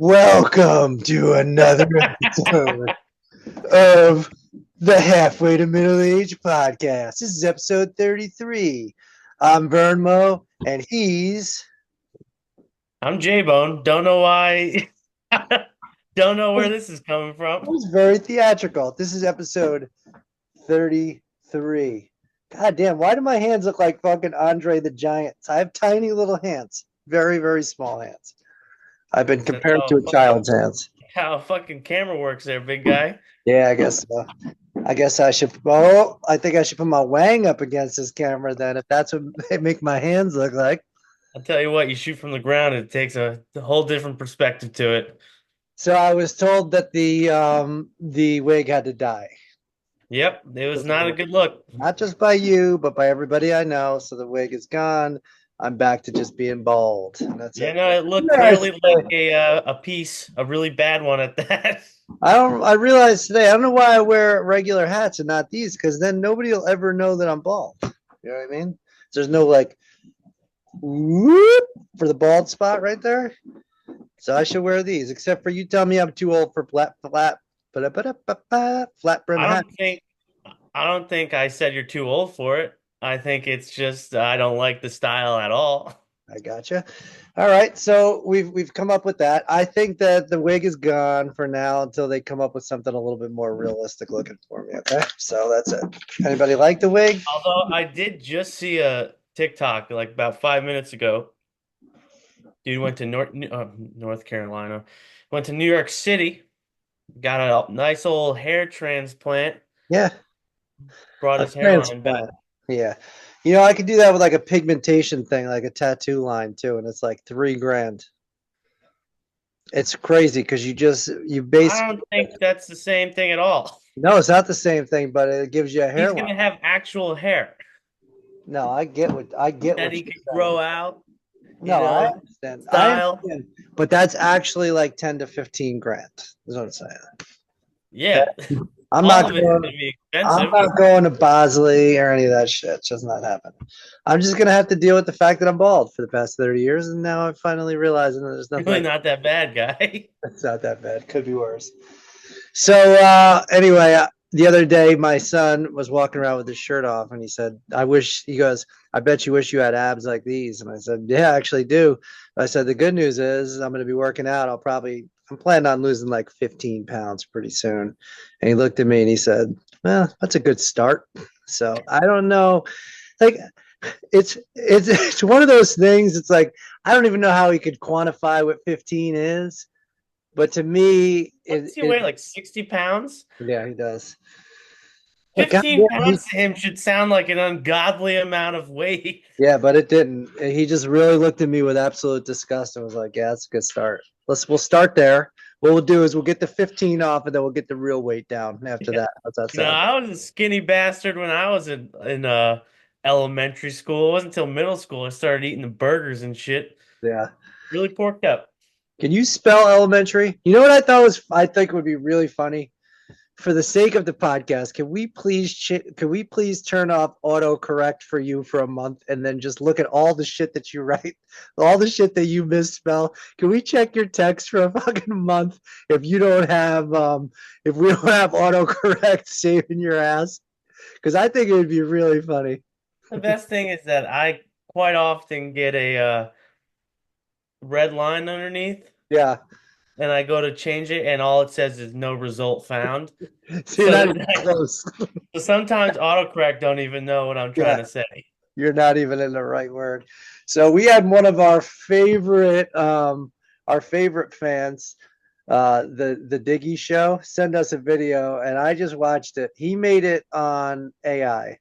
Welcome to another episode of the Halfway to Middle Age podcast. This is episode 33. I'm Vernmo, and he's. I'm J-Bone. Don't know why. Don't know where this is coming from. He's very theatrical. This is episode 33. God damn, why do my hands look like fucking Andre the Giant? I have tiny little hands, very, very small hands. I've been That's compared to a child's hands. how a fucking camera works there, big guy. Yeah, I guess so. I guess I should. Oh, I think I should put my wang up against this camera then, if that's what they make my hands look like. I'll tell you what, you shoot from the ground, it takes a whole different perspective to it. So I was told that the wig had to die, Yep, it was not a good look. not just by you, but by everybody I know. So the wig is gone. I'm back to just being bald, and that's Yeah, it. no, it looked Yes. clearly like a piece, a really bad one at that. I don't. I realized today. I don't know why I wear regular hats and not these, because then nobody will ever know that I'm bald. You know what I mean? So there's no like whoop for the bald spot right there. So I should wear these, except for you tell me I'm too old for flat brim I hat. don't think I don't think I said you're too old for it. I think it's just I don't like the style at all. I gotcha. All right, so we've come up with that. I think that the wig is gone for now until they come up with something a little bit more realistic looking for me. Okay, so that's it. Anybody like the wig? Although I did just see a TikTok like about 5 minutes ago. Dude went to North Carolina, went to New York City, got a nice old hair transplant, Yeah, brought a his hairline back. transplant. Yeah, you know I could do that with like a pigmentation thing, like a tattoo line too, and it's like 3 grand. It's crazy because you I basically don't think that's the same thing at all. no, it's not the same thing, but it gives you a He's hairline. gonna have actual hair No, I get that what he you're could saying. grow out, No, I understand. I style. understand. But that's actually like 10 to 15 grand. Is what I'm saying. Okay. Yeah, I'm all not of it's going gonna be I'm expensive. not going to Bosley or any of that shit. It's just not happening. I'm just gonna have to deal with the fact that I'm bald for the past 30 years, and now I'm finally realizing that there's nothing Really like not that bad, guy. it's not that bad. Could be worse. So anyway, the other day my son was walking around with his shirt off, and he said, "I wish." He goes, "I bet you wish you had abs like these." And I said, "Yeah, I actually do." I said, "The good news is I'm going to be working out. I'm planning on losing like 15 pounds pretty soon." And he looked at me and he said, "Well, that's a good start." So I don't know, like it's one of those things. It's like I don't even know how he could quantify what 15 is. But to me, What does he weigh? Like 60 pounds? yeah, he does. But 15 goddamn, pounds to him should sound like an ungodly amount of weight. yeah, but it didn't. And he just really looked at me with absolute disgust and was like, "Yeah, that's a good start. We'll start there. What we'll do is we'll get the 15 off, and then we'll get the real weight down after Yeah. that. How's that You know, sound?" I was a skinny bastard when I was in elementary school. It wasn't until middle school I started eating the burgers and shit. Yeah. Really porked up. Can you spell elementary? You know what I think would be really funny? For the sake of the podcast, can we please turn off autocorrect for you for a month and then just look at all the shit that you write, all the shit that you misspell? Can we check your text for a fucking month if you don't have if we don't have autocorrect saving your ass? Because I think it would be really funny. The best thing is that I quite often get a red line underneath, Yeah. and I go to change it, and all it says is no result found. See, you're So, not even close. so sometimes autocorrect don't even know what I'm trying Yeah. to say. You're not even in the right word. So we had one of our favorite fans, the Diggy Show, send us a video, and I just watched it. He made it on AI,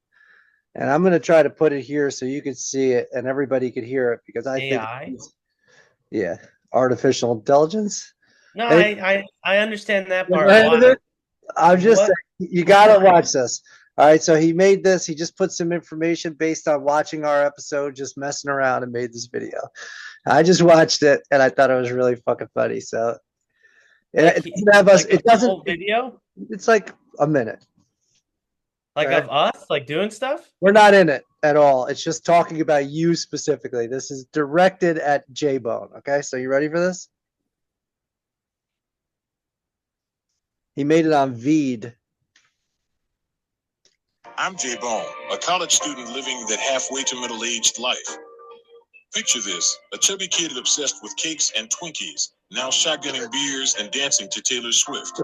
and I'm gonna try to put it here so you could see it and everybody could hear it because I think, AI? yeah, artificial intelligence. No, And I understand that you part. ever heard of Why? it? I'm just What? saying, you gotta watch this. All right, so he made this. He just put some information based on watching our episode, just messing around, and made this video. I just watched it, and I thought it was really fucking funny. So Like it doesn't have us. like a It doesn't. full video? It's like a minute. All Like right, of us, like doing stuff? we're not in it at all. It's just talking about you specifically. This is directed at J Bone. Okay, so you ready for this? He made it on Veed. I'm J-Bone, a college student living that halfway to middle-aged life. Picture this, a chubby kid obsessed with cakes and Twinkies, now shotgunning beers and dancing to Taylor Swift.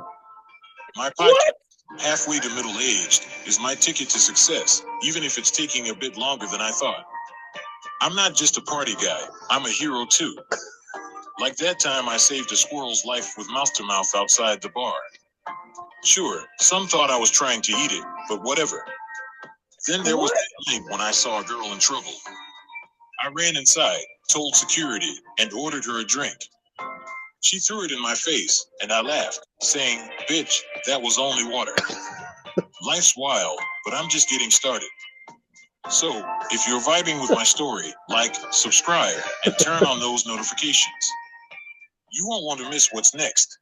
My podcast, halfway to middle-aged, is my ticket to success, even if it's taking a bit longer than I thought. I'm not just a party guy, I'm a hero too. Like that time I saved a squirrel's life with mouth-to-mouth outside the bar. Sure, some thought I was trying to eat it, but whatever. Then there was that night when I saw a girl in trouble. I ran inside, told security, and ordered her a drink. She threw it in my face, and I laughed, saying, "Bitch, that was only water." Life's wild, but I'm just getting started. So, if you're vibing with my story, like, subscribe, and turn on those notifications. You won't want to miss what's next.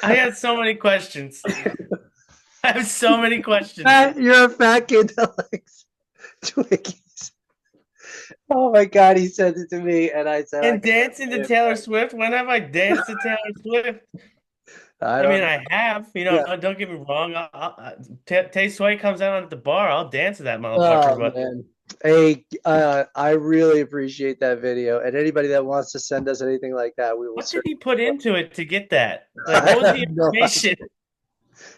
I had so many questions. I have so many questions. You're a fat kid that likes Twinkies. Oh my God, he sent it to me, and I said, And dancing to Taylor Swift? When have I danced to Taylor Swift? I mean, I have. Don't get me wrong. Tay Sway comes out at the bar. I'll dance to that motherfucker. Oh, man. Hey, I really appreciate that video. And anybody that wants to send us anything like that, we will. What did he put into it to get that? Like, what was the information?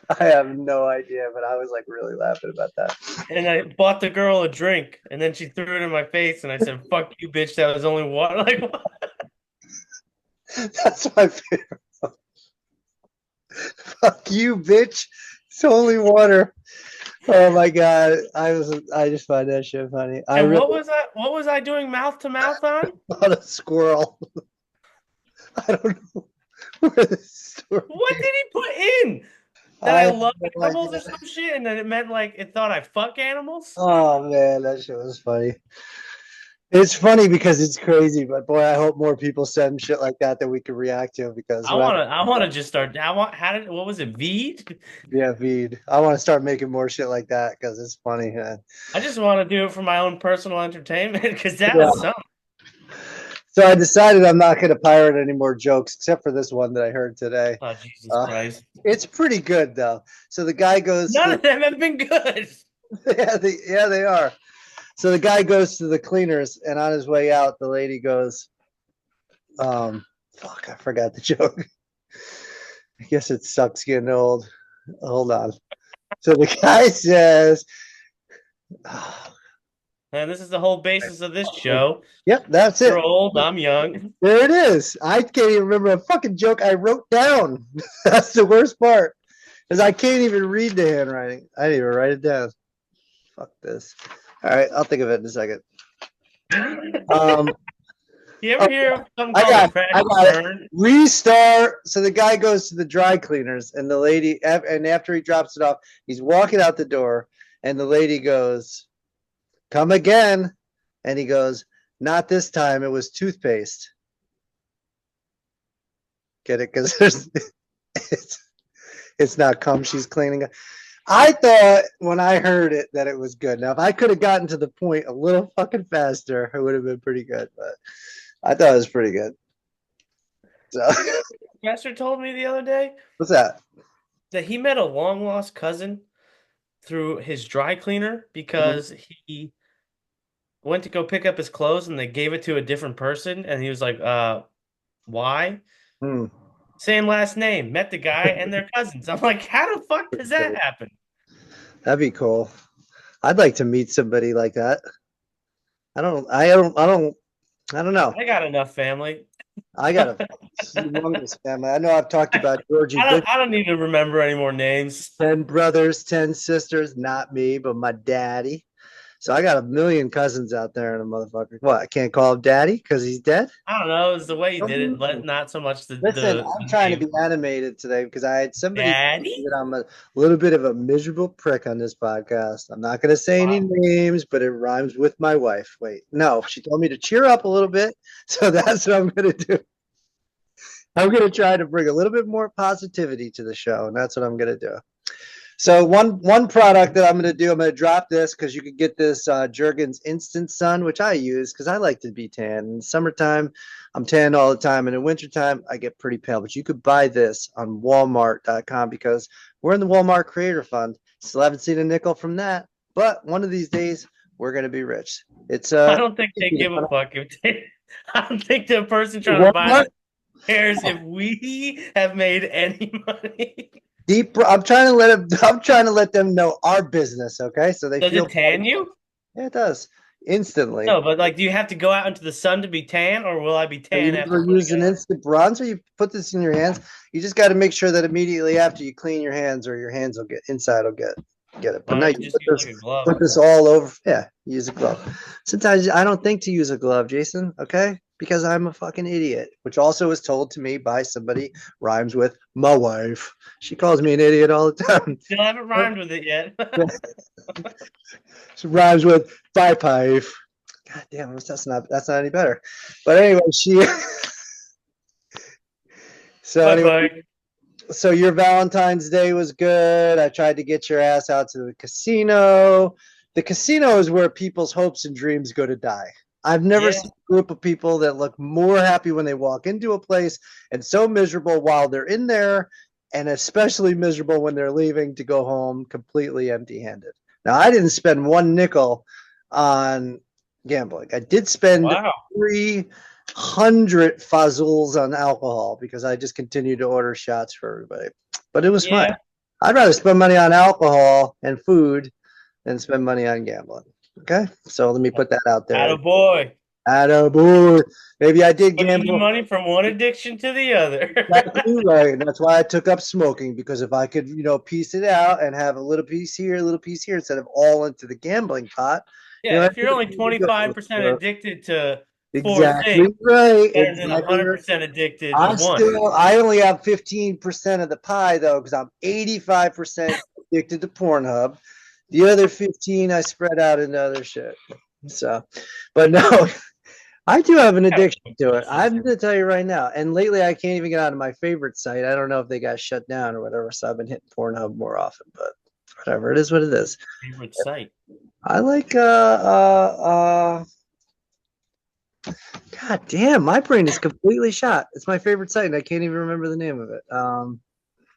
I have no idea, but I was like really laughing about that. And I bought the girl a drink, and then she threw it in my face, and I said, "Fuck you, bitch! That was only water." Like, what? That's my favorite. Fuck you, bitch! It's only water. Oh my God, I just find that shit funny. And what was I doing mouth to mouth on? On a squirrel. I don't know where this story. What did he put in? That I love animals or some shit, and then it meant like it thought I fuck animals. Oh man, that shit was funny. It's funny because it's crazy, but boy, I hope more people send shit like that we can react to. Because I want to just start. What was it? Veed? Yeah, Veed. I want to start making more shit like that because it's funny, man. I just want to do it for my own personal entertainment because that was something. So I decided I'm not going to pirate any more jokes except for this one that I heard today. Oh, Jesus Christ. It's pretty good, though. So the guy goes... None of them have been good. Yeah, they are. So the guy goes to the cleaners, and on his way out, the lady goes, fuck, I forgot the joke. I guess it sucks getting old. Hold on. So the guy says... And this is the whole basis of this show. Yep, that's it. You're old, I'm young. There it is. I can't even remember a fucking joke I wrote down. That's the worst part. Because I can't even read the handwriting. I didn't even write it down. Fuck this. All right, I'll think of it in a second. You ever hear something I called got it. Restart. So the guy goes to the dry cleaners, and the lady, and after he drops it off, he's walking out the door, and the lady goes, "Come again." And he goes, "Not this time. It was toothpaste." Get it? Because it's not cum she's cleaning. I thought when I heard it that it was good. Now, if I could have gotten to the point a little fucking faster, it would have been pretty good. But I thought it was pretty good. So, Master told me the other day. What's that? That he met a long lost cousin through his dry cleaner because he went to go pick up his clothes and they gave it to a different person, and he was like, why? Same last name, met the guy and they're cousins. I'm like, how the fuck does that happen? That'd be cool. I'd like to meet somebody like that. I don't know. I got enough family. I got a humongous family. I know I've talked about Georgie. I don't need to remember any more names. 10 brothers, 10 sisters, not me, but my daddy. So I got a million cousins out there and a motherfucker. What, I can't call him daddy because he's dead? I don't know. It's the way he did it. Not so much Listen, I'm trying to be animated today because I had somebody daddy? that I'm a little bit of a miserable prick on this podcast. I'm not going to say any names, but it rhymes with my wife. Wait, no, she told me to cheer up a little bit. So that's what I'm going to do. I'm going to try to bring a little bit more positivity to the show, and that's what I'm going to do. So one product that I'm going to drop this because you could get this Jergens Instant Sun, which I use because I like to be tan. In summertime, I'm tan all the time, and in wintertime, I get pretty pale. But you could buy this on Walmart.com because we're in the Walmart Creator Fund. Still haven't seen a nickel from that, but one of these days we're going to be rich. It's I don't think they give a fuck if I don't think the person trying to buy Walmart. this cares if we have made any money. I'm trying to let them know our business, okay? So they Does feel it tan you? Yeah, it does instantly. No, but like, do you have to go out into the sun to be tan, or will I be You tan after never putting use an it on? instant bronzer. You put this in your hands. You just got to make sure that immediately after you clean your hands, or your hands will get it. But Why now don't you you just use like a glove? put this all over. Yeah, use a glove. Sometimes I don't think to use a glove, Jason. Okay, because I'm a fucking idiot, which also was told to me by somebody rhymes with my wife. She calls me an idiot all the time. Still haven't rhymed with it yet. She rhymes with five pipe. God damn, that's not any better. But anyway, Bye-bye. so your Valentine's Day was good. I tried to get your ass out to the casino. The casino is where people's hopes and dreams go to die. I've never seen a group of people that look more happy when they walk into a place and so miserable while they're in there, and especially miserable when they're leaving to go home completely empty-handed. Now, I didn't spend one nickel on gambling. I did spend 300 fuzzles on alcohol because I just continued to order shots for everybody. But it was fun. I'd rather spend money on alcohol and food than spend money on gambling. Okay, so let me put that out there. Attaboy. Attaboy. Maybe I did Putting the gamble. money from one addiction to the other. Exactly right. And that's why I took up smoking, because if I could, piece it out and have a little piece here, a little piece here, instead of all into the gambling pot. Yeah, if you're only 25% addicted to exactly things, right, better than 100% addicted to one. I only have 15% of the pie though, because I'm 85% addicted to Pornhub. The other 15 I spread out into other shit. So, but no, I do have an addiction to it. I'm going to tell you right now. And lately, I can't even get out of my favorite site. I don't know if they got shut down or whatever. So I've been hitting Pornhub more often. But whatever, it is what it is. Favorite site? I like God damn, my brain is completely shot. It's my favorite site, and I can't even remember the name of it.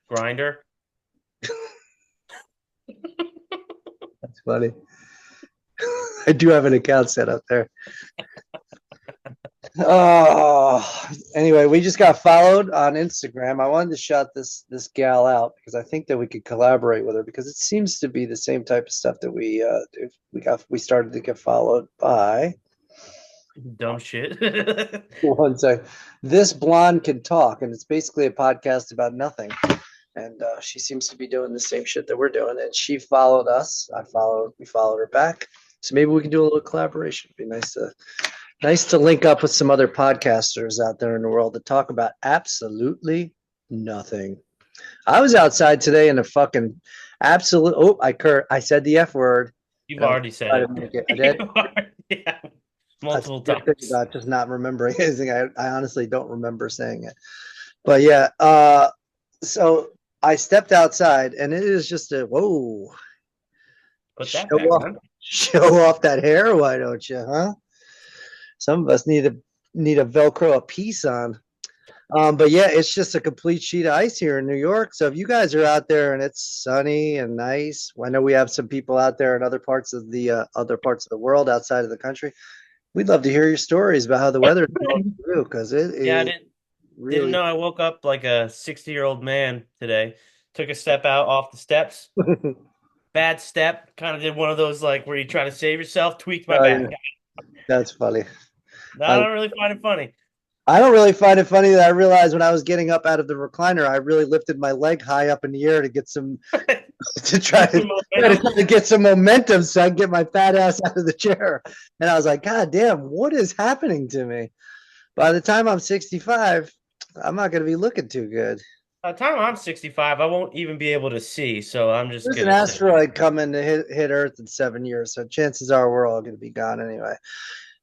Grinder. That's funny. I do have an account set up there. Oh, anyway, we just got followed on Instagram. I wanted to shout this gal out because I think that we could collaborate with her, because it seems to be the same type of stuff that we do. We started to get followed by dumb shit. One second. This Blonde Can Talk, and it's basically a podcast about nothing. And she seems to be doing the same shit that we're doing. And she followed us. We followed her back. So maybe we can do a little collaboration. It'd be nice to link up with some other podcasters out there in the world that talk about absolutely nothing. I was outside today in a fucking absolute. Oh, I said the F word. You've already said it. I did. Yeah, multiple times. About just not remembering anything. I honestly don't remember saying it. But yeah, so I stepped outside, and it is just a whoa. Put that back, show off that hair, why don't you, huh? Some of us need a Velcro a piece on. But yeah, it's just a complete sheet of ice here in New York. So if you guys are out there and it's sunny and nice, I know we have some people out there in other parts of the world outside of the country. We'd love to hear your stories about how the weather is going through, because it is. I didn't know I woke up like a 60-year-old man today. Took a step out off the steps. Bad step. Kind of did one of those like where you try to save yourself. Tweaked my back. Yeah. That's funny. I don't really find it funny. I don't really find it funny that I realized when I was getting up out of the recliner, I really lifted my leg high up in the air to get some to try to get some momentum so I can get my fat ass out of the chair. And I was like, God damn, what is happening to me? By the time I'm 65, I'm not going to be looking too good. By the time I'm 65, I won't even be able to see. So I'm just. There's an asteroid coming to hit Earth in 7 years, so chances are we're all going to be gone anyway.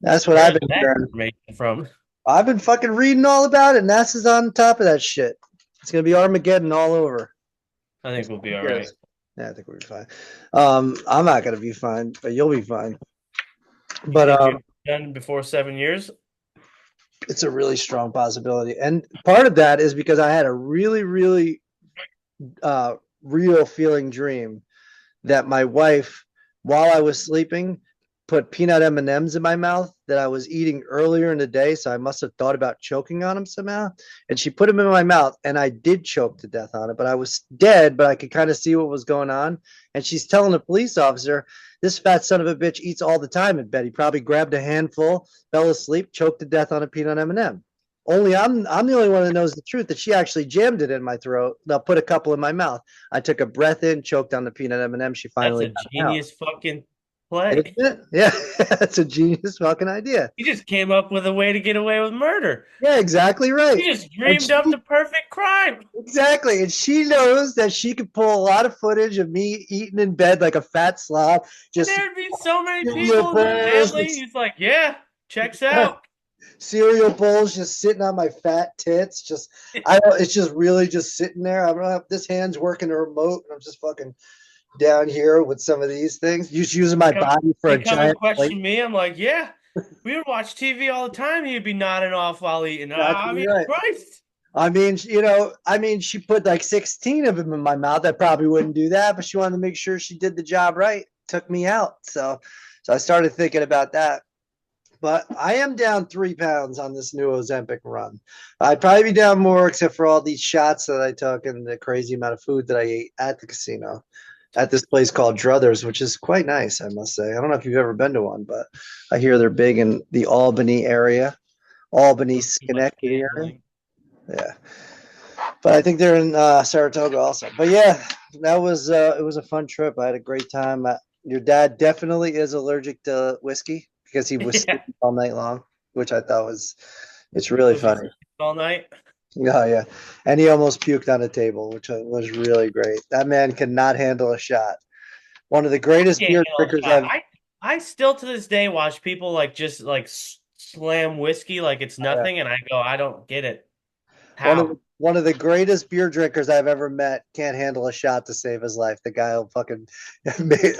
That's what I've been hearing from. I've been fucking reading all about it. NASA's on top of that shit. It's going to be Armageddon all over. I think we'll be all right. Yeah, I think we'll be fine. I'm not gonna be fine, but you'll be fine. You But think you're done before 7 years? it's a really strong possibility, and part of that is because I had a really, really real feeling dream that my wife, while I was sleeping, put peanut M&Ms in my mouth that I was eating earlier in the day. So I must have thought about choking on them somehow. And she put them in my mouth, and I did choke to death on it. But I was dead, but I could kind of see what was going on. And she's telling the police officer, this fat son of a bitch eats all the time in bed. He probably grabbed a handful, fell asleep, choked to death on a peanut M&M. Only I'm the only one that knows the truth, that she actually jammed it in my throat. They'll put a couple in my mouth. I took a breath in, choked on the peanut M&M. She That's finally a got it out. genius fucking play. Isn't it? Yeah, that's a genius fucking idea. You just came up with a way to get away with murder. Yeah, exactly right. You just And dreamed up the perfect crime. exactly, and she knows that she could pull a lot of footage of me eating in bed like a fat slob. And Just there'd be so many cereal people in the bowls, family. He's like, yeah, checks out. cereal bowls, just sitting on my fat tits. Just I don't. It's just really just sitting there. I don't have this hand's working the remote, and I'm just fucking down here with some of these things, just using my body for a You come and giant plate. question me. I'm like, yeah, we would watch TV all the time. He'd be nodding off while eating. I mean, Right. Christ. I mean, she put like 16 of them in my mouth. I probably wouldn't do that, but she wanted to make sure she did the job right. Took me out. So I started thinking about that. But I am down 3 pounds on this new Ozempic run. I'd probably be down more, except for all these shots that I took and the crazy amount of food that I ate at the casino, at this place called Druthers, which is quite nice, I must say. I don't know if you've ever been to one, but I hear they're big in the Albany area, Albany, Schenectady area. Yeah, but I think they're in Saratoga also. But yeah, that was it was a fun trip. I had a great time. Your dad definitely is allergic to whiskey because he was sleeping all night long, which I thought it's really funny. All night. Yeah, yeah, and he almost puked on the table, which was really great. That man cannot handle a shot. One of the greatest beer drinkers I still to this day watch people like just like slam whiskey like it's nothing, and I go, I don't get it. How? One of the greatest beer drinkers I've ever met can't handle a shot to save his life. The guy will fucking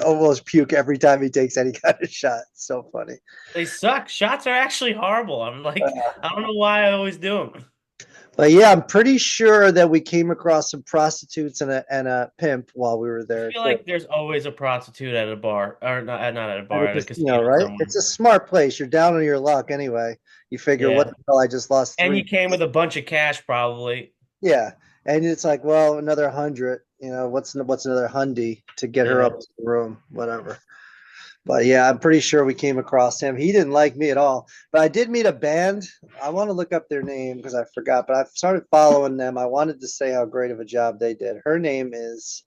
almost puke every time he takes any kind of shot. It's so funny. They suck. Shots are actually horrible. I'm like, I don't know why I always do them. But yeah, I'm pretty sure that we came across some prostitutes and a pimp while we were there. I feel like there's always a prostitute at a bar, or not at a bar, at a casino, right? somewhere. It's a smart place. You're down on your luck anyway. You figure, what the hell? I just lost. And you came with a bunch of cash, probably. Yeah, and it's like, well, another 100. What's another hundy to get her up to the room, whatever. But yeah, I'm pretty sure we came across him. He didn't like me at all. But I did meet a band. I want to look up their name because I forgot. But I've started following them. I wanted to say how great of a job they did. Her name is.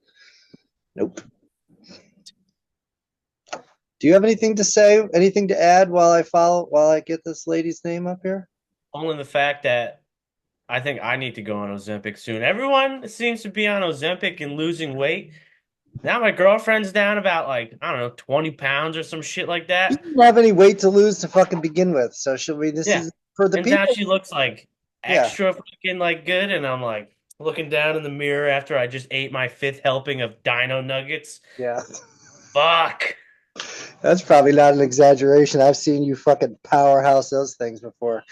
Nope. Do you have anything to say? Anything to add while I get this lady's name up here? Only the fact that I think I need to go on Ozempic soon. Everyone seems to be on Ozempic and losing weight. Now my girlfriend's down about like, I don't know, 20 pounds or some shit like that. She didn't have any weight to lose to fucking begin with. So should we? This is for the people. Now she looks like extra fucking like good, and I'm like looking down in the mirror after I just ate my 5th helping of Dino Nuggets. Yeah. Fuck. That's probably not an exaggeration. I've seen you fucking powerhouse those things before.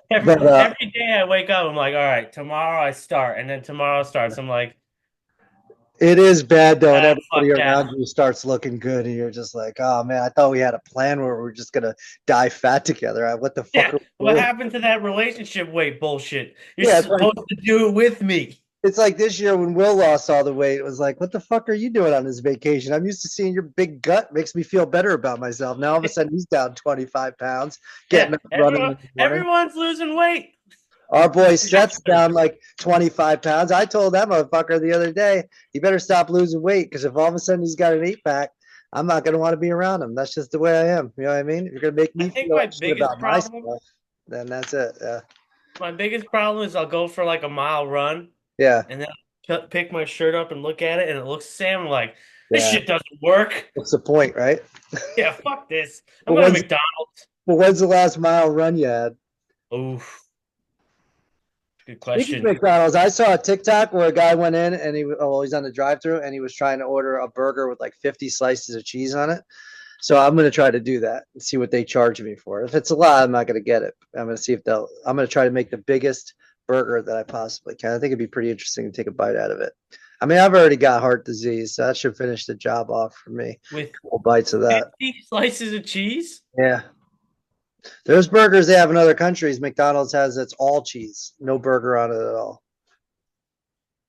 Every day I wake up, I'm like, all right, tomorrow I start, and then tomorrow starts. I'm like, it is bad though, and everybody around you starts looking good, and you're just like, oh man, I thought we had a plan where we were just gonna die fat together. What the fuck? Yeah. What happened to that relationship weight bullshit? You're supposed to do it with me. It's like this year when Will lost all the weight. It was like, what the fuck are you doing on this vacation? I'm used to seeing your big gut. Makes me feel better about myself. Now all of a sudden he's down 25 pounds, getting up running. Everyone's losing weight. Our boy Seth's down like 25 pounds. I told that motherfucker the other day, he better stop losing weight, because if all of a sudden he's got an 8-pack, I'm not going to want to be around him. That's just the way I am. You know what I mean? If you're going to make me feel shit about myself, then that's it. Yeah. My biggest problem is I'll go for like a mile run. Yeah. And then I'll pick my shirt up and look at it, and it looks the same. I'm like, this shit doesn't work. What's the point, right? Yeah, fuck this. I'm going to McDonald's. Well, when's the last mile run you had? Oof. Good Speaking of question. McDonald's, I saw a TikTok where a guy went in and he's on the drive-through and he was trying to order a burger with like 50 slices of cheese on it. So I'm gonna try to do that and see what they charge me for. If it's a lot, I'm not gonna get it. I'm gonna see if I'm gonna try to make the biggest burger that I possibly can. I think it'd be pretty interesting to take a bite out of it. I mean, I've already got heart disease, so that should finish the job off for me. With Couple bites of that. 50 slices of cheese? Yeah. There's burgers they have in other countries. McDonald's has it's all cheese, no burger on it at all.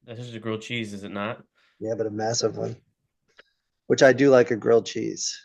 This is a grilled cheese, is it not? Yeah, but a massive one, which I do like a grilled cheese.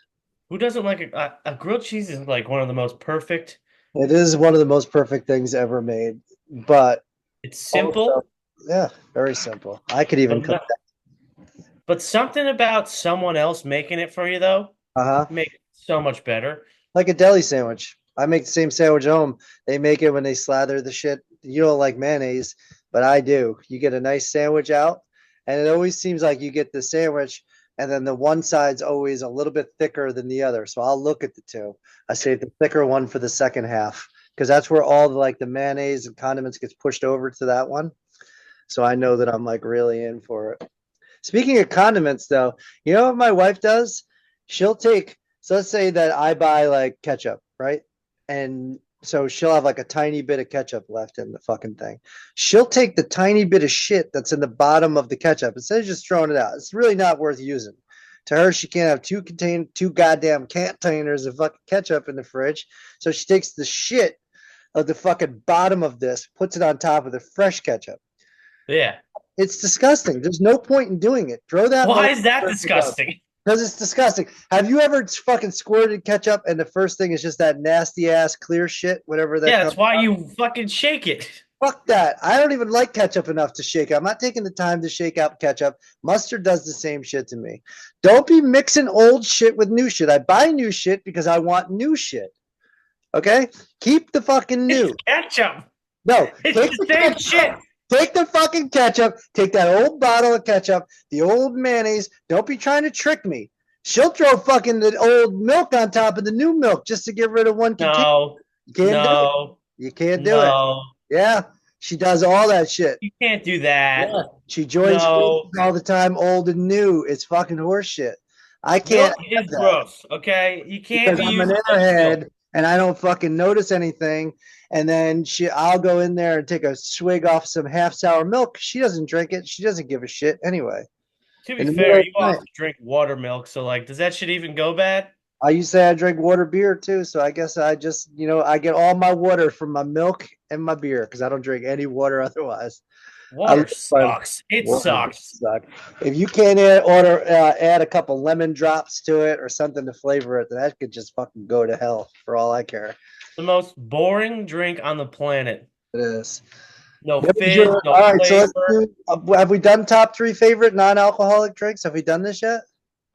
Who doesn't like a grilled cheese is like one of the most perfect. It is one of the most perfect things ever made, but It's simple, also, yeah, very simple. I could even cook that. but something about someone else making it for you though Uh-huh. makes it so much better. Like a deli sandwich. I make the same sandwich at home. They make it when they slather the shit. You don't like mayonnaise, but I do. You get a nice sandwich out, and it always seems like you get the sandwich, and then the one side's always a little bit thicker than the other. So I'll look at the two. I save the thicker one for the second half because that's where all the mayonnaise and condiments gets pushed over to that one. So I know that I'm like really in for it. Speaking of condiments, though, you know what my wife does? She'll take, so let's say that I buy like ketchup, right? And so she'll have like a tiny bit of ketchup left in the fucking thing. She'll take the tiny bit of shit that's in the bottom of the ketchup instead of just throwing it out. It's really not worth using. To her, she can't have two goddamn containers of fucking ketchup in the fridge. So she takes the shit of the fucking bottom of this, puts it on top of the fresh ketchup. Yeah. It's disgusting. There's no point in doing it. Throw that. Why is that disgusting? Because it's disgusting. Have you ever fucking squirted ketchup and the first thing is just that nasty ass clear shit, whatever that? Yeah, that's why you fucking shake it. Fuck that. I don't even like ketchup enough to shake it. I'm not taking the time to shake out ketchup. Mustard does the same shit to me. Don't be mixing old shit with new shit. I buy new shit because I want new shit. Okay? Keep the fucking new. It's ketchup. No. It's the same shit. Take the fucking ketchup. Take that old bottle of ketchup, the old mayonnaise. Don't be trying to trick me. She'll throw fucking the old milk on top of the new milk just to get rid of one container. No. You can't do it. You can't do it. Yeah. She does all that shit. You can't do that. Yeah. She joins all the time, old and new. It's fucking horseshit. I can't. Milk is gross, okay? You can't because I'm an airhead and I don't fucking notice anything. And then I'll go in there and take a swig off some half sour milk. She doesn't drink it. She doesn't give a shit anyway. To be fair, you also drink water milk, so like, does that shit even go bad? I used to say I drink water beer too, so I guess I just, I get all my water from my milk and my beer because I don't drink any water otherwise. Water sucks. It sucks. If you can't add a couple lemon drops to it or something to flavor it, then that could just fucking go to hell for all I care. The most boring drink on the planet. It is. No fizz, no flavor. All right, so have we done top 3 favorite non-alcoholic drinks? Have we done this yet?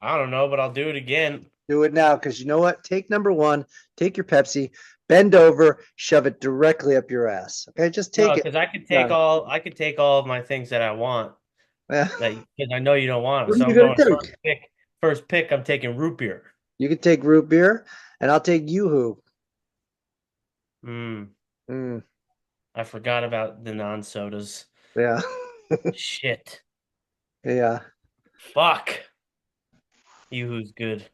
I don't know, but I'll do it again. Do it now, because you know what? Take number 1, take your Pepsi, bend over, shove it directly up your ass. Okay, just take it. Because I could take all of my things that I want. Yeah. Because I know you don't want them. So I'm going first pick, I'm taking root beer. You can take root beer, and I'll take Yoo-Hoo. I forgot about the non-sodas. Yeah. Shit. Yeah. Fuck. Yoo-Hoo's good.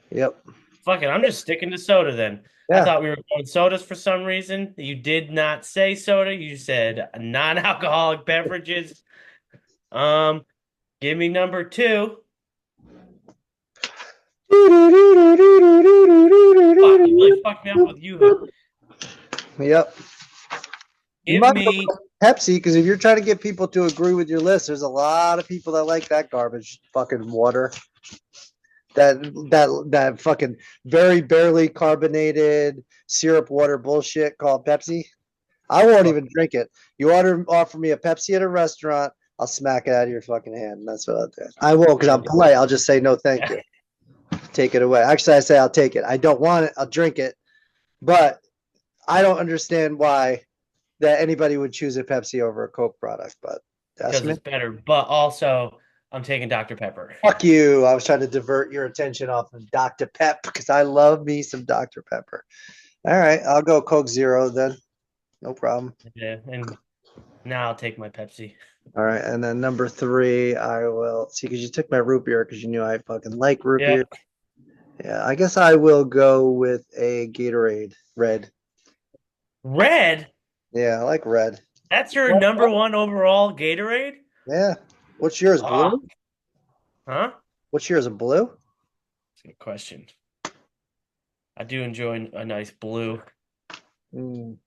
Yep. Fuck it. I'm just sticking to soda then. Yeah. I thought we were going sodas for some reason. You did not say soda. You said non-alcoholic beverages. Give me number 2. Fuck, you really fucked me up with Yoo-Hoo. Yep. Give me Pepsi, because if you're trying to get people to agree with your list, there's a lot of people that like that garbage fucking water. That fucking very barely carbonated syrup water bullshit called Pepsi. I won't even drink it. You offer me a Pepsi at a restaurant, I'll smack it out of your fucking hand. That's what I'll do. I won't because I'm polite. I'll just say no, thank you. Take it away. Actually, I say I'll take it. I don't want it. I'll drink it. But I don't understand why that anybody would choose a Pepsi over a Coke product. But that's because it's better. But also, I'm taking Dr. Pepper. Fuck you. I was trying to divert your attention off of Dr. Pep because I love me some Dr. Pepper. All right. I'll go Coke Zero then. No problem. Yeah. And Now I'll take my Pepsi. All right, and then number 3, I will see because you took my root beer because you knew I fucking like root Yeah. beer. Yeah, I guess I will go with a Gatorade red. Red? Yeah, I like red. That's your number one overall Gatorade? Yeah. What's yours, Oh, blue? huh? What's yours, a blue? That's a good question. I do enjoy a nice blue. Mm.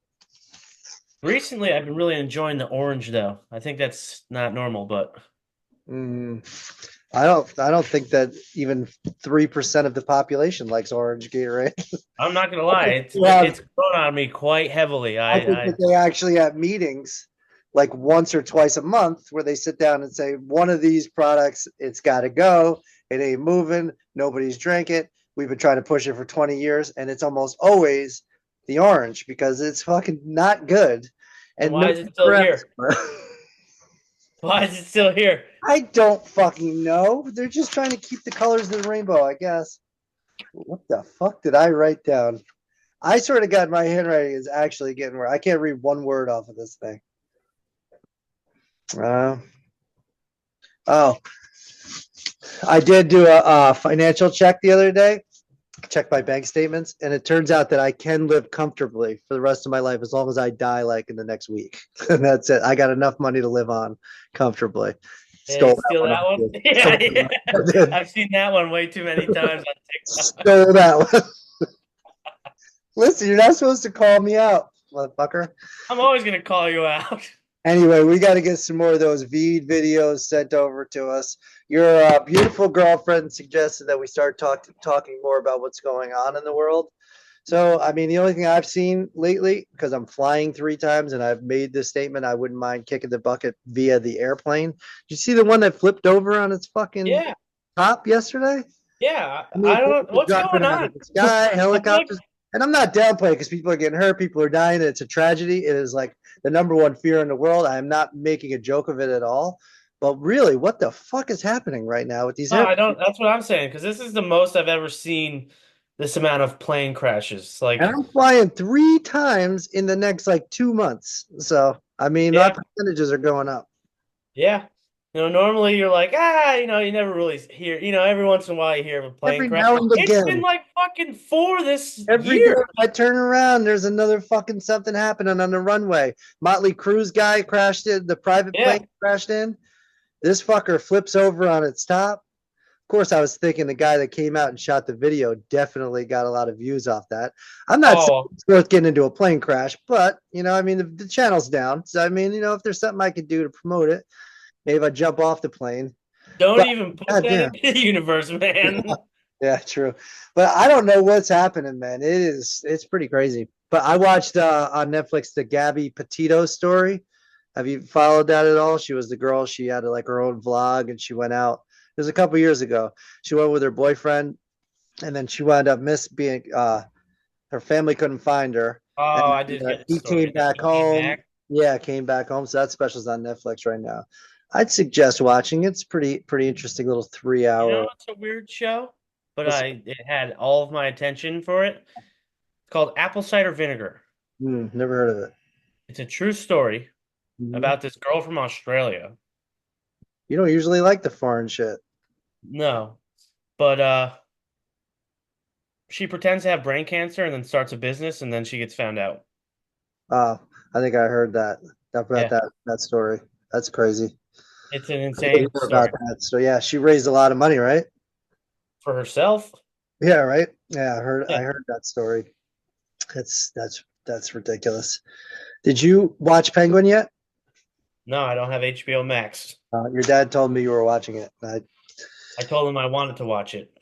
Recently, I've been really enjoying the orange, though. I think that's not normal, but Mm. I don't think that even 3% of the population likes orange Gatorade. I'm not gonna lie, Yeah. it's grown on me quite heavily. I think that they actually have meetings like once or twice a month where they sit down and say, one of these products, it's got to go. It ain't moving. Nobody's drank it. We've been trying to push it for 20 years, and it's almost always the orange because it's fucking not good. And And why no is it still here? for it. Why is it still here? I don't fucking know. They're just trying to keep the colors of the rainbow, I guess. What the fuck did I write down? I swear to God, my handwriting is actually getting worse. I can't read one word off of this thing. Oh, I did do a financial check the other day. Check my bank statements, and it turns out that I can live comfortably for the rest of my life as long as I die like in the next week. And that's it. I got enough money to live on comfortably. Hey, Stole steal that one? Yeah, yeah. I've seen that one way too many times on TikTok. Stole that one. Listen, you're not supposed to call me out, motherfucker. I'm always gonna call you out. Anyway, we got to get some more of those Veed videos sent over to us. Your beautiful girlfriend suggested that we start talking more about what's going on in the world. So, I mean, the only thing I've seen lately, because I'm flying 3 times and I've made this statement, I wouldn't mind kicking the bucket via the airplane. Did you see the one that flipped over on its fucking top yesterday? Yeah. I mean, I don't know what's going on. The sky, helicopters. And I'm not downplaying because people are getting hurt, people are dying. It's a tragedy. It is like the number one fear in the world. I am not making a joke of it at all. But really, what the fuck is happening right now with these? No, I don't. That's what I'm saying because this is the most I've ever seen. This amount of plane crashes, like, and I'm flying 3 times in the next like 2 months. So I mean, our percentages are going up. Yeah. Normally you're like, you never really hear, every once in a while you hear of a plane crash. Now and again. It's been like fucking 4 this Every year. day I turn around, there's another fucking something happening on the runway. Motley Crue's guy crashed in, the private plane crashed in. This fucker flips over on its top. Of course, I was thinking the guy that came out and shot the video definitely got a lot of views off that. I'm not saying it's worth getting into a plane crash, but, I mean, the channel's down. So, I mean, if there's something I could do to promote it, maybe if I jump off the plane. Don't even put that in the universe, man. Yeah, true. But I don't know what's happening, man. It's pretty crazy. But I watched on Netflix the Gabby Petito story. Have you followed that at all? She was the girl. She had like her own vlog, and she went out. It was a couple years ago. She went with her boyfriend, and then she wound up being. Her family couldn't find her. Oh, I did get the he story. came back home. Yeah, came back home. So that special's on Netflix right now. I'd suggest watching. It's pretty interesting little 3-hour. It's a weird show, but it had all of my attention for it. It's called Apple Cider Vinegar. Never heard of it. It's a true story about this girl from Australia. You don't usually like the foreign shit. No, but she pretends to have brain cancer and then starts a business, and then she gets found out. I think I heard that about that story. That's crazy. It's an insane story. About that. So yeah, she raised a lot of money, right? For herself. Yeah, right. Yeah, I heard that story. That's ridiculous. Did you watch Penguin yet? No, I don't have HBO Max. Your dad told me you were watching it. I told him I wanted to watch it.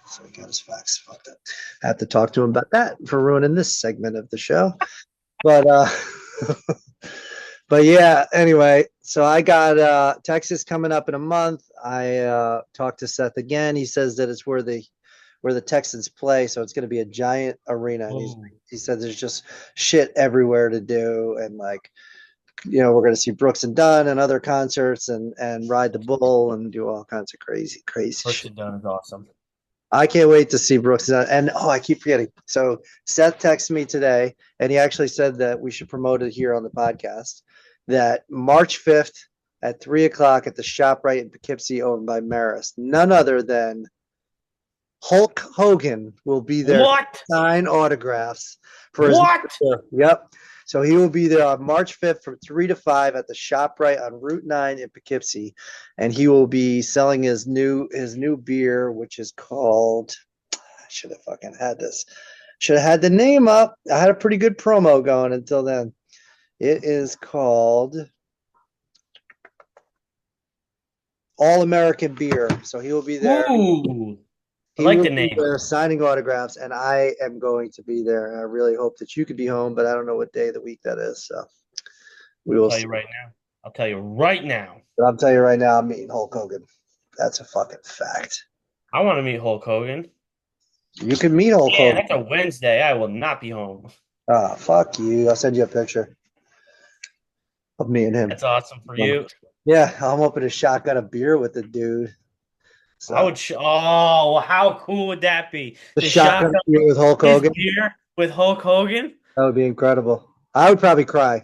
So he got his facts. Fuck that. I have to talk to him about that for ruining this segment of the show. But but yeah, anyway, so I got Texas coming up in a month. I talked to Seth again. He says that it's where the Texans play, so it's going to be a giant arena. And he said there's just shit everywhere to do, and like, we're going to see Brooks and Dunn and other concerts and ride the bull and do all kinds of crazy Brooks shit. and Dunn is awesome. I can't wait to see Brooks and Dunn. And I keep forgetting. So Seth texted me today, and he actually said that we should promote it here on the podcast. that March 5th at 3 o'clock at the ShopRite in Poughkeepsie over by Marist. None other than Hulk Hogan will be there to What? sign autographs for his. What? Yep. So he will be there on March 5th from 3 to 5 at the ShopRite on Route 9 in Poughkeepsie. And he will be selling his new beer, which is called, I should have fucking had this. Should have had the name up. I had a pretty good promo going until then. It is called All American Beer. So he will be there. Ooh. I He like will the be name. there signing autographs, and I am going to be there. And I really hope that you could be home, but I don't know what day of the week that is. So we will I'll tell see. you right now. I'll tell you right now. But I'm telling you right now, I'm meeting Hulk Hogan. That's a fucking fact. I want to meet Hulk Hogan. You can meet Hulk Yeah, Hogan. that's a Wednesday. I will not be home. Ah, fuck you. I'll send you a picture of me and him. That's awesome for you. Yeah, I'm hoping to shotgun a beer with the dude. So I would. Oh, how cool would that be? the To shotgun shotgun beer with Hulk his Hogan. beer with Hulk Hogan. That would be incredible. I would probably cry.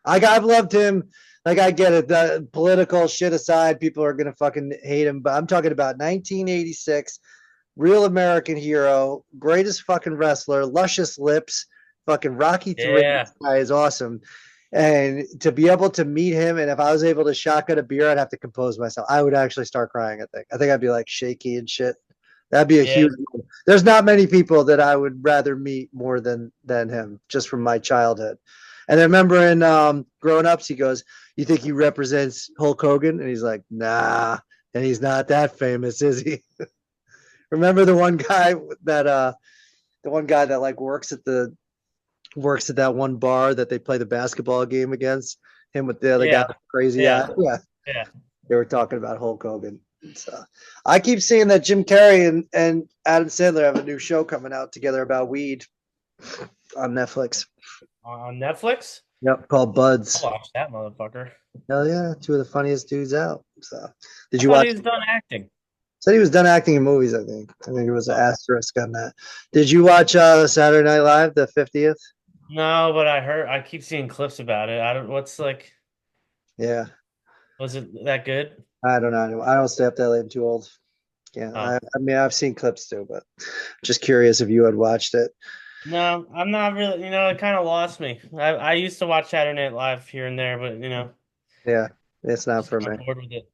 I've loved him. Like, I get it. The political shit aside, people are gonna fucking hate him. But I'm talking about 1986, real American hero, greatest fucking wrestler, luscious lips, fucking Rocky 3. Yeah. This guy is awesome. And to be able to meet him, and if I was able to shotgun a beer, I'd have to compose myself. I would actually start crying, I think. I think I'd be like shaky and shit. That'd be a Yeah. huge one. There's not many people that I would rather meet more than him, just from my childhood. And I remember in Grown Ups, he goes, "You think he represents Hulk Hogan?" And he's like, "Nah." And he's not that famous, is he? Remember the one guy that like works at that one bar that they play the basketball game against him with the other guy with the crazy Yeah. eye? Yeah. Yeah. They were talking about Hulk Hogan. So I keep seeing that Jim Carrey and Adam Sandler have a new show coming out together about weed on Netflix. On Netflix? Yep, called Buds. I'll watch that motherfucker. Hell yeah, two of the funniest dudes out. So did I you thought watch? he was done acting. Said he was done acting in movies. I think it was an asterisk on that. Did you watch Saturday Night Live, the 50th? No, but I keep seeing clips about it. I don't. What's like? Yeah, Was it that good? I don't know. I don't stay up that late. I'm too old. Yeah, Oh. I mean, I've seen clips too, but just curious if you had watched it. No, I'm not really. It kind of lost me. I used to watch Saturday Night Live here and there, but Yeah, it's not just for got me. bored with it.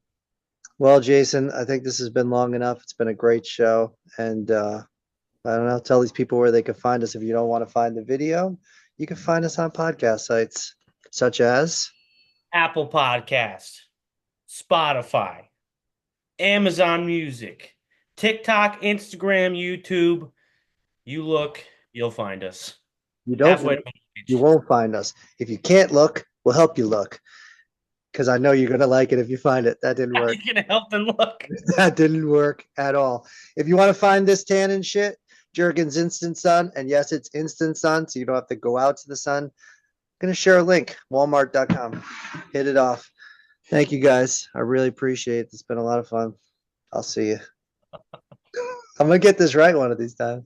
Well, Jason, I think this has been long enough. It's been a great show. And I don't know, tell these people where they can find us. If you don't want to find the video, you can find us on podcast sites such as Apple Podcast, Spotify, Amazon Music, TikTok, Instagram, YouTube. You look, you'll find us. you don't Halfway to look, the page. you won't find us. If you can't look, we'll help you look. Because I know you're gonna like it if you find it. That didn't How work. you gonna help them look? That didn't work at all. If you want to find this tan and shit, Jergens Instant Sun, and yes, it's Instant Sun, so you don't have to go out to the sun. I'm gonna share a link, Walmart.com. Hit it off. Thank you guys. I really appreciate it. It's been a lot of fun. I'll see you. I'm gonna get this right one of these times.